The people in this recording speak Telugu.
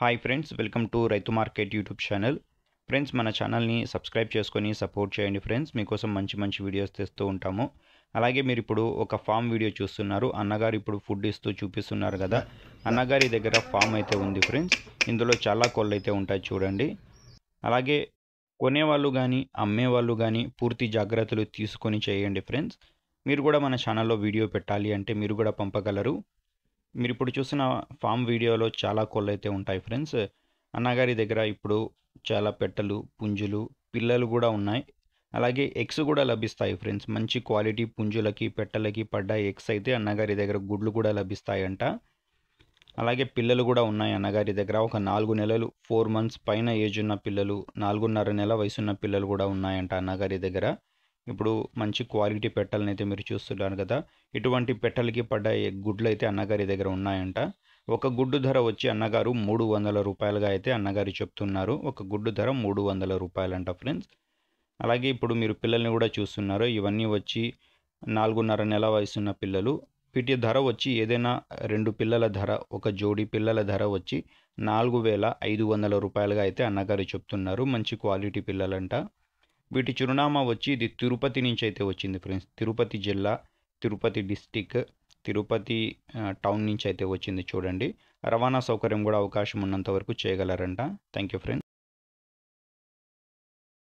హాయ్ ఫ్రెండ్స్, వెల్కమ్ టు రైతు మార్కెట్ యూట్యూబ్ ఛానల్. ఫ్రెండ్స్, మన ఛానల్ని సబ్స్క్రైబ్ చేసుకొని సపోర్ట్ చేయండి ఫ్రెండ్స్. మీకోసం మంచి మంచి వీడియోస్ తెస్తూ ఉంటాము. అలాగే మీరు ఇప్పుడు ఒక ఫామ్ వీడియో చూస్తున్నారు. అన్నగారు ఇప్పుడు ఫుడ్ ఇస్తూ చూపిస్తున్నారు కదా. అన్నగారి దగ్గర ఫామ్ అయితే ఉంది ఫ్రెండ్స్. ఇందులో చాలా కోళ్ళు అయితే ఉంటాయి చూడండి. అలాగే కొనేవాళ్ళు కానీ అమ్మేవాళ్ళు కానీ పూర్తి జాగ్రత్తలు తీసుకొని చేయండి ఫ్రెండ్స్. మీరు కూడా మన ఛానల్లో వీడియో పెట్టాలి అంటే మీరు కూడా పంపగలరు. మీరు ఇప్పుడు చూసిన ఫామ్ వీడియోలో చాలా కోళ్ళు అయితే ఉంటాయి ఫ్రెండ్స్. అన్నగారి దగ్గర ఇప్పుడు చాలా పెట్టలు, పుంజులు, పిల్లలు కూడా ఉన్నాయి. అలాగే ఎగ్స్ కూడా లభిస్తాయి ఫ్రెండ్స్. మంచి క్వాలిటీ పుంజులకి, పెట్టలకి పడ్డ ఎగ్స్ అయితే అన్నగారి దగ్గర గుడ్లు కూడా లభిస్తాయంట. అలాగే పిల్లలు కూడా ఉన్నాయి అన్నగారి దగ్గర. ఒక 4 నెలలు 4 మంత్స్ పైన ఏజ్ ఉన్న పిల్లలు, 4.5 నెల వయసున్న పిల్లలు కూడా ఉన్నాయంట అన్నగారి దగ్గర. ఇప్పుడు మంచి క్వాలిటీ పెట్టలను అయితే మీరు చూస్తున్నారు కదా. ఇటువంటి పెట్టలకి పడ్డ గుడ్లు అయితే అన్నగారి దగ్గర ఉన్నాయంట. ఒక గుడ్డు ధర వచ్చి అన్నగారు 300 రూపాయలుగా అయితే అన్నగారు చెప్తున్నారు. ఒక గుడ్డు ధర 300 రూపాయలంట ఫ్రెండ్స్. అలాగే ఇప్పుడు మీరు పిల్లల్ని కూడా చూస్తున్నారు. ఇవన్నీ వచ్చి 4.5 నెల వయసున్న పిల్లలు. వీటి ధర వచ్చి ఏదైనా 2 పిల్లల ధర, ఒక జోడి పిల్లల ధర వచ్చి 4,500 రూపాయలుగా అయితే అన్నగారు చెప్తున్నారు. మంచి క్వాలిటీ పిల్లలంట. వీటి చిరునామా వచ్చి ఇది తిరుపతి నుంచి అయితే వచ్చింది ఫ్రెండ్స్. తిరుపతి జిల్లా, తిరుపతి డిస్టిక్, తిరుపతి టౌన్ నుంచి అయితే వచ్చింది చూడండి. రవాణా సౌకర్యం కూడా అవకాశం ఉన్నంత వరకు చేయగలరంట. Thank you friends.